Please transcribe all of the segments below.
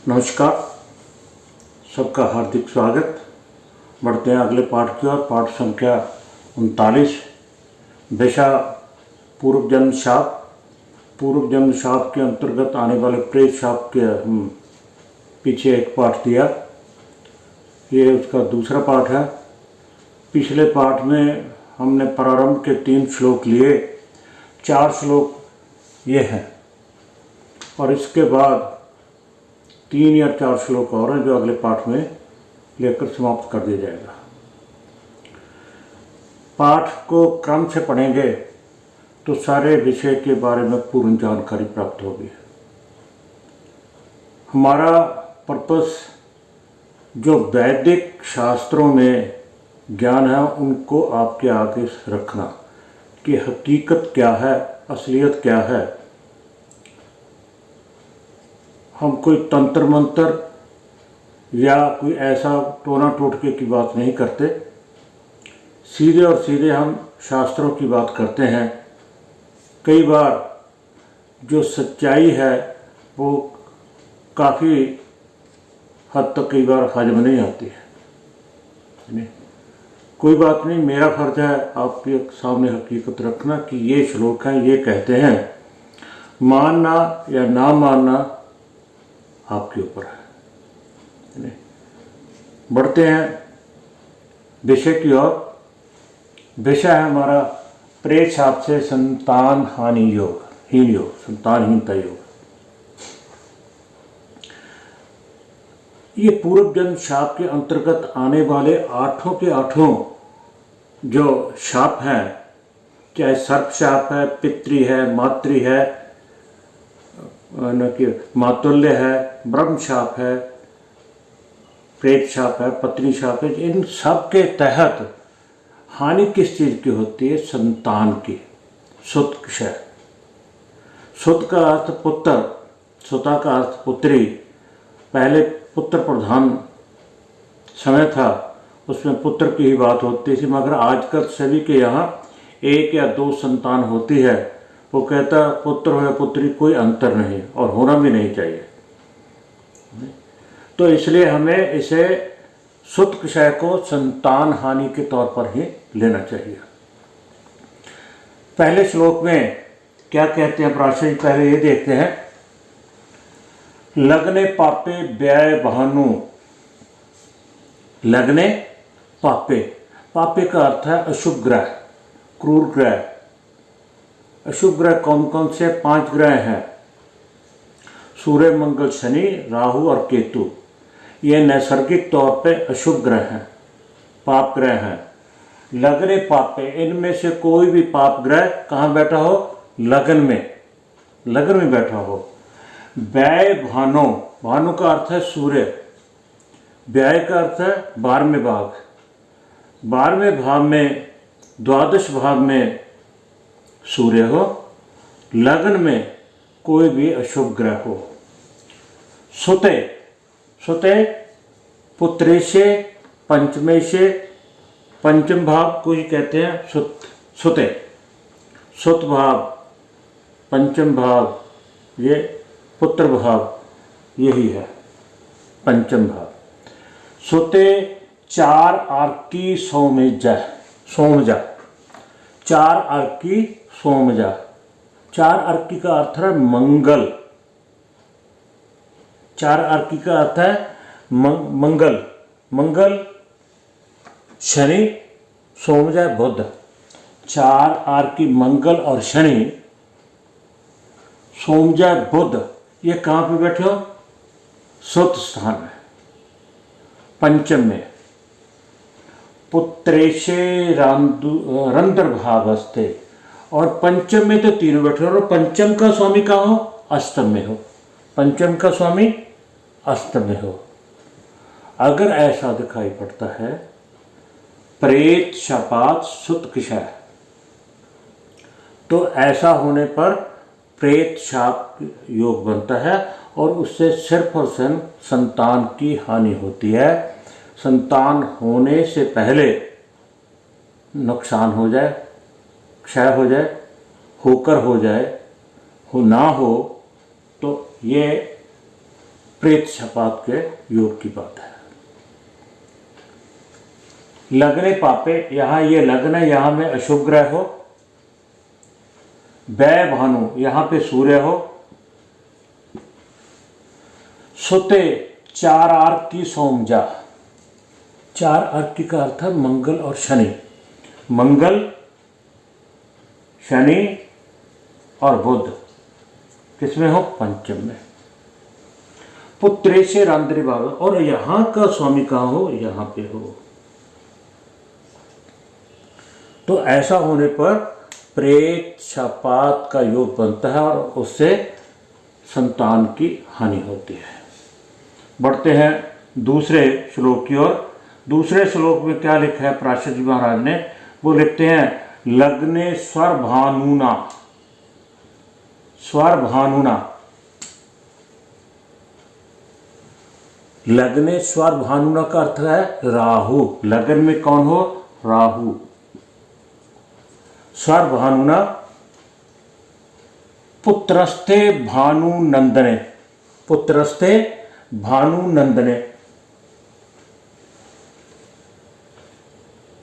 नमस्कार, सबका हार्दिक स्वागत। बढ़ते हैं अगले पाठ की ओर। पाठ संख्या 39, विषय पूर्व जन्म शाप। पूर्व जन्म शाप के अंतर्गत आने वाले प्रेत शाप के हम पीछे एक पाठ दिया, ये उसका दूसरा पाठ है। पिछले पाठ में हमने प्रारंभ के 3 श्लोक लिए, 4 श्लोक ये हैं और इसके बाद 3 या 4 श्लोक और हैं जो अगले पाठ में लेकर समाप्त कर दिया जाएगा। पाठ को क्रम से पढ़ेंगे तो सारे विषय के बारे में पूर्ण जानकारी प्राप्त होगी। हमारा पर्पस जो वैदिक शास्त्रों में ज्ञान है उनको आपके आगे रखना कि हकीकत क्या है, असलियत क्या है। हम कोई तंत्र मंत्र या कोई ऐसा टोना टोटके की बात नहीं करते, सीधे और सीधे हम शास्त्रों की बात करते हैं। कई बार जो सच्चाई है वो काफ़ी हद तक कई बार हजम नहीं आती है। कोई बात नहीं, मेरा फर्ज है आपके सामने हकीकत रखना कि ये श्लोक हैं, ये कहते हैं। मानना या ना मानना आपके ऊपर है। बढ़ते हैं विषय की ओर। विषय है हमारा प्रेत शाप से संतान हानि योग, हीन योग, संतानहीनता योग। ये पूर्व जन्म शाप के अंतर्गत आने वाले 8 के 8 जो शाप हैं, चाहे सर्प शाप है, पितृ है, मातृ है, मातुल्य है, ब्रह्म शाप है, प्रेत शाप है, पत्नी शाप है, इन सब के तहत हानि किस चीज़ की होती है? संतान की। सुत क्षय। सुत का अर्थ पुत्र, सुता का अर्थ पुत्री। पहले पुत्र प्रधान समय था, उसमें पुत्र की ही बात होती थी, मगर आजकल सभी के यहाँ 1 या 2 संतान होती है। वो कहता पुत्र हो या पुत्री कोई अंतर नहीं और होना भी नहीं चाहिए। तो इसलिए हमें इसे सुत क्षय को संतान हानि के तौर पर ही लेना चाहिए। पहले श्लोक में क्या कहते हैं पराशर? पहले ये देखते हैं। लग्ने पापे व्यय भानु। लग्ने पापे, पापे का अर्थ है अशुभ ग्रह, क्रूर ग्रह। अशुभ ग्रह कौन कौन से? 5 ग्रह हैं, सूर्य, मंगल, शनि, राहु और केतु। ये नैसर्गिक तौर पे अशुभ ग्रह हैं, पाप ग्रह हैं। लग्ने पापे, इनमें से कोई भी पाप ग्रह कहाँ बैठा हो? लगन में, लगन में बैठा हो। व्यय भानो, भानु का अर्थ है सूर्य, व्यय का अर्थ है 12वें भाव। 12वें भाव में, द्वादश भाव में सूर्य हो, लगन में कोई भी अशुभ ग्रह हो। सुते, सुते पुत्रे से, पंचमे से, पंचम भाव को ही कहते हैं सुत, सुते। सुत भाव, पंचम भाव, ये पुत्र भाव यही है, पंचम भाव। सुते 4 आर्की सोमजा, सोमजा, 4 अर्की सोमजा। 4 अर्की का अर्थ है मंगल। 4 अर्की का अर्थ है मंगल, मंगल, शनि, सोमजा, बुध। 4 आर्की मंगल और शनि, सोमजा, बुध, ये कहाँ पे बैठे हो? सुत स्थान में, पंचम में। पुत्रेशे रंध्र भावस्थे, और पंचम में तो 3 बैठे हो। और पंचम का स्वामी कहाँ हो? अष्टम में हो। पंचम का स्वामी अष्टम में हो। अगर ऐसा दिखाई पड़ता है प्रेत शापात सुत क्षय, तो ऐसा होने पर प्रेत शाप योग बनता है और उससे सिर्फ और सिर्फ संतान की हानि होती है। संतान होने से पहले नुकसान हो जाए, क्षय हो जाए, होकर हो जाए, हो ना हो तो ये प्रेत शपात के योग की बात है। लग्ने पापे, यहां ये लग्न, यहां में अशुभ ग्रह हो, व्यय भानु यहां पे सूर्य हो, सुते 4 आर्क की सोमजा, 4 आर्क की का अर्थ है मंगल और शनि, मंगल शनि और बुध किसमें हो, पंचम में। पुत्रे से रांद्री भाव, और यहां का स्वामी कहां हो, यहां पे हो। तो ऐसा होने पर प्रेत शपात का योग बनता है और उससे संतान की हानि होती है। बढ़ते हैं दूसरे श्लोक की ओर। दूसरे श्लोक में क्या लिखा है पराशर जी महाराज ने, वो लिखते हैं लग्ने स्वर भानुना, स्वर भानुना, लग्ने स्वर भानुना का अर्थ है राहु, लगन में कौन हो, राहु। स्वर भानुना पुत्रस्ते भानु नंदने, पुत्रस्ते भानु नंदने,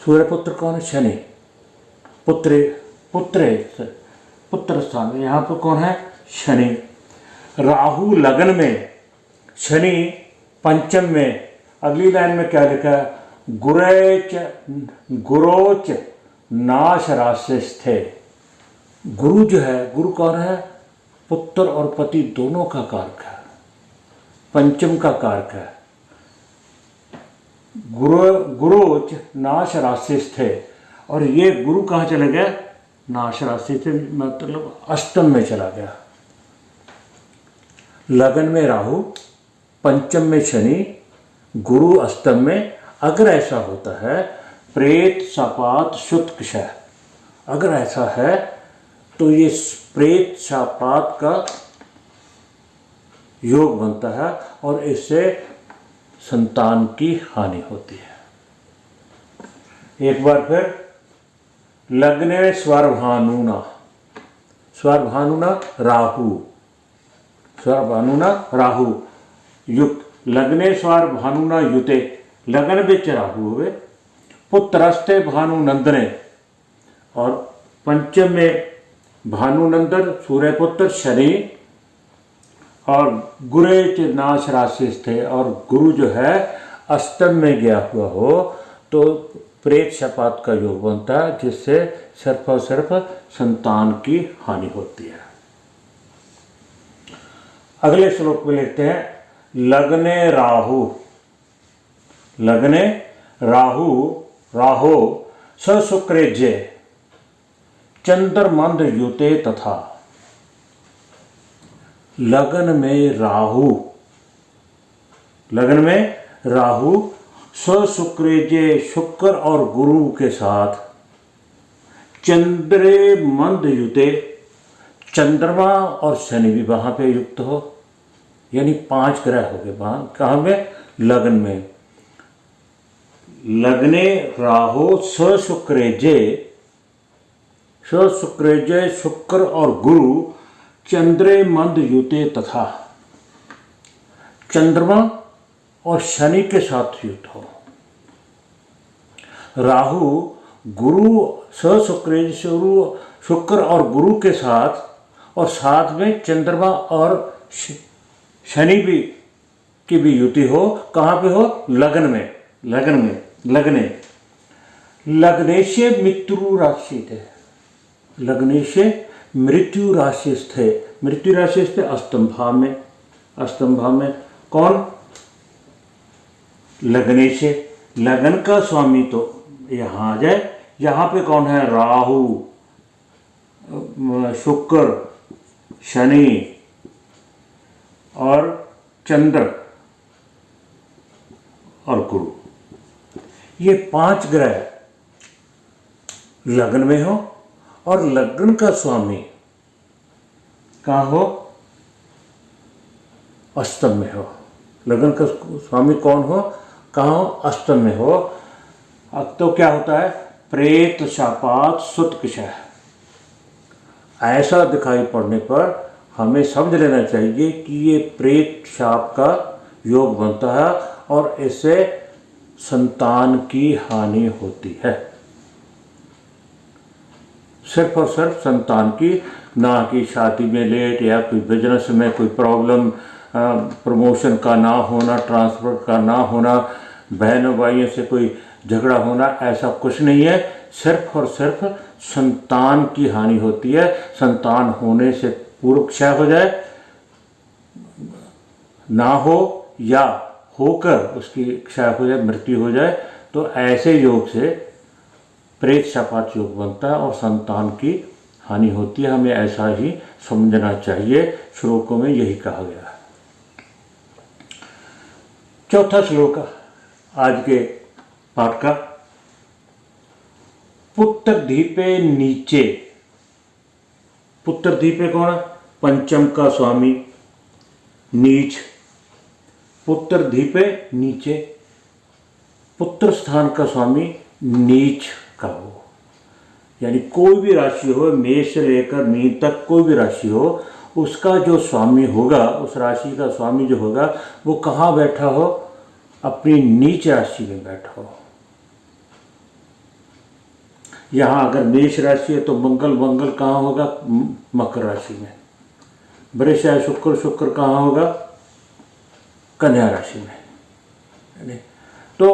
सूर्य पुत्र कौन है, शनि, पुत्र पुत्र पुत्र स्थान में यहां पर कौन है, शनि। राहु लगन में, शनि पंचम में। अगली लाइन में क्या लिखा है, गुरोच नाश राशि स्थे, गुरु जो है, गुरु कौन है, पुत्र और पति दोनों का कारक है, पंचम का कारक है। गुरोच नाश राशि स्थे, और ये गुरु कहाँ चले गया, नाश राशि से मतलब अष्टम में चला गया। लगन में राहु, पंचम में शनि, गुरु अष्टम में। अगर ऐसा होता है प्रेत शपात शुत क्षय, अगर ऐसा है तो ये प्रेत शपात का योग बनता है और इससे संतान की हानि होती है। एक बार फिर, लग्ने स्वर्भानुना, स्वर्भानुना राहु, स्वर्भानुना राहु युक्त, लग्ने स्वर्भानुना युते, लगन बिच राहु हुए, पुत्रस्ते भानुनंदने, और पंचम में भानुनंदन सूर्यपुत्र शनि, और गुरेच नाश राशि थे, और गुरु जो है अष्टम में गया हुआ हो तो प्रेत शपात का योग बनता है, जिससे सिर्फ और सिर्फ संतान की हानि होती है। अगले श्लोक में लिखते हैं लग्ने राहु, लग्ने राहु राहो स शुक्रेज्य चंद्रमंद युते तथा, लगन में राहु, लगन में राहु शुक्रेज्य शुक्र और गुरु के साथ, चंद्रे मंद युते, चंद्रमा और शनि भी वहां पे युक्त हो, यानी 5 ग्रह हो गए वहां, कहां में, लगन में। लग्ने राहु शुक्रेज्य, शुक्रेज्य शुक्र और गुरु, चंद्रे मंद युते तथा, चंद्रमा और शनि के साथ युक्त हो। राहु गुरु शुक्रेज्य शुक्र और गुरु के साथ, और साथ में चंद्रमा और शनि भी की भी युति हो, कहाँ पे हो, लगन में, लगन में, लगने। लग्नेशे मृत्यु राशि थे, लग्नेशे मृत्यु राशि थे, मृत्यु राशि थे अष्टम भाव में, अष्टम भाव में कौन, लगनेशे, लगन का स्वामी तो यहाँ आ जाए, यहाँ पे कौन है, राहु, शुक्र, शनि और चंद्र और गुरु, ये 5 ग्रह लगन में हो, और लगन का स्वामी कहाँ हो, अष्टम में हो। लगन का स्वामी कौन हो, कहाँ हो, अष्टम में हो। अब तो क्या होता है, प्रेत शपात सुत क्षय, ऐसा दिखाई पड़ने पर हमें समझ लेना चाहिए कि ये प्रेत शाप का योग बनता है और इससे संतान की हानि होती है, सिर्फ और सिर्फ संतान की, ना कि शादी में लेट या कोई बिजनेस में कोई प्रॉब्लम, प्रमोशन का ना होना, ट्रांसफ़र का ना होना, बहनों भाइयों से कोई झगड़ा होना, ऐसा कुछ नहीं है। सिर्फ और सिर्फ संतान की हानि होती है। संतान होने से पूर्व क्षय हो जाए, ना हो या होकर उसकी क्षय हो जाए, मृत्यु हो जाए, तो ऐसे योग से प्रेत शापात योग बनता है और संतान की हानि होती है। हमें ऐसा ही समझना चाहिए, श्लोकों में यही कहा गया है। चौथा श्लोक आज के पाठ का, पुत्र धीपे नीचे। पुत्र धीपे कौन है? पंचम का स्वामी नीच। पुत्र धीपे नीचे, पुत्र स्थान का स्वामी नीच का हो, यानी कोई भी राशि हो, मेष से लेकर मीन तक कोई भी राशि हो, उसका जो स्वामी होगा, उस राशि का स्वामी जो होगा, वो कहाँ बैठा हो? अपनी नीच राशि में बैठा हो। यहाँ अगर मेष राशि है तो मंगल कहाँ होगा? मकर राशि में। वृष है शुक्र कहाँ होगा? कन्या राशि में। तो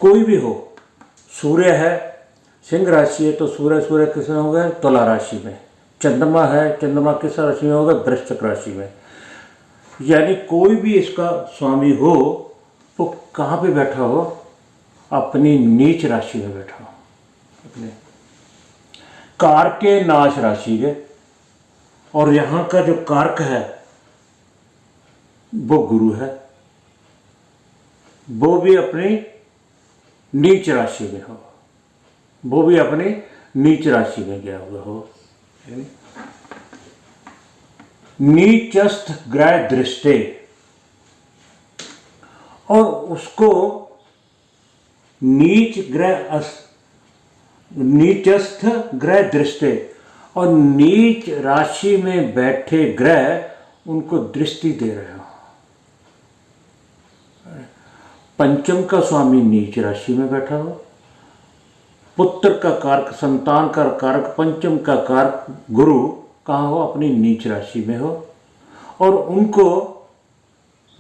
कोई भी हो, सूर्य है सिंह राशि है तो सूर्य किस में होगा? तुला राशि में। चंद्रमा है, चंद्रमा किस राशि में होगा? वृश्चिक राशि में। यानी कोई भी इसका स्वामी हो वो कहाँ पे बैठा हो? अपनी नीच राशि में बैठा हो, अपने कारके नाश राशि के। और यहाँ का जो कारक है वो गुरु है, वो भी अपनी नीच राशि में हो, वो भी अपनी नीच राशि में गया हुआ हो। नीचस्थ ग्रह दृष्टे, और उसको नीचस्थ ग्रह दृष्टे, और नीच राशि में बैठे ग्रह उनको दृष्टि दे रहे हो। पंचम का स्वामी नीच राशि में बैठा हो, पुत्र का कारक, संतान का कारक, पंचम का कारक गुरु कहाँ हो? अपनी नीच राशि में हो, और उनको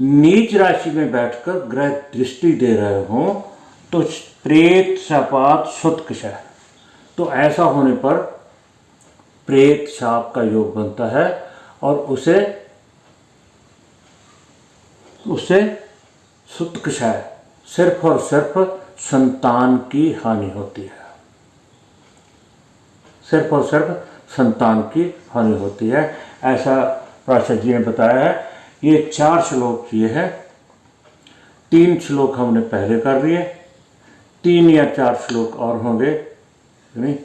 नीच राशि में बैठकर ग्रह दृष्टि दे रहे हो, तो प्रेत शापात सुतक्षय। तो ऐसा होने पर प्रेत शाप का योग बनता है और उसे सुतक्षय, सिर्फ और सिर्फ संतान की हानि होती है, सिर्फ और सिर्फ संतान की हानि होती है। ऐसा पार्षद जी ने बताया है। ये 4 श्लोक ये है, 3 श्लोक हमने पहले कर लिए, 3 या 4 श्लोक और होंगे, नहीं?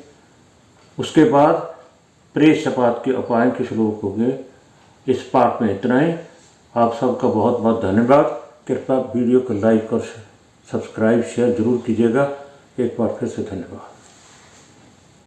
उसके बाद प्रेत शापात के उपाय के श्लोक होंगे। इस पाठ में इतना ही। आप सबका बहुत बहुत धन्यवाद। कृपया वीडियो को लाइक और सब्सक्राइब शेयर जरूर कीजिएगा। एक बार फिर से धन्यवाद।